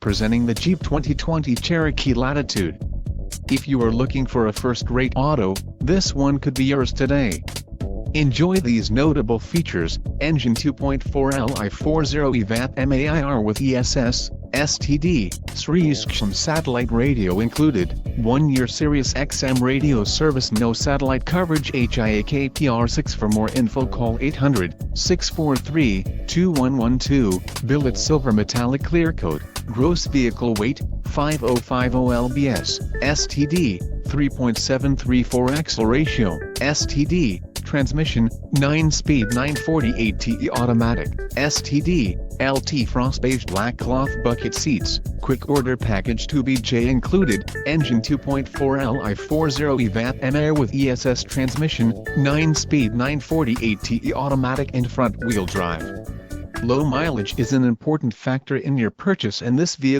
Presenting the Jeep 2020 Cherokee Latitude. If you are looking for a first-rate auto, this one could be yours today. Enjoy these notable features: engine 2.4 Li 40 EVAT MAIR with ESS, STD, SRI satellite radio included, 1-year Sirius XM radio service, no satellite coverage, HIAKPR6. For more info call 800-643-2112, billet silver metallic clear coat, gross vehicle weight, 5050 lbs, STD, 3.734 axle ratio, STD, transmission, 9-speed 940 automatic, STD, LT frost beige black cloth bucket seats, quick order package 2BJ included, engine 2.4 Li 40 EVAT MAIR with ESS transmission, 9-speed 940 automatic and front wheel drive. Low mileage is an important factor in your purchase, and this vehicle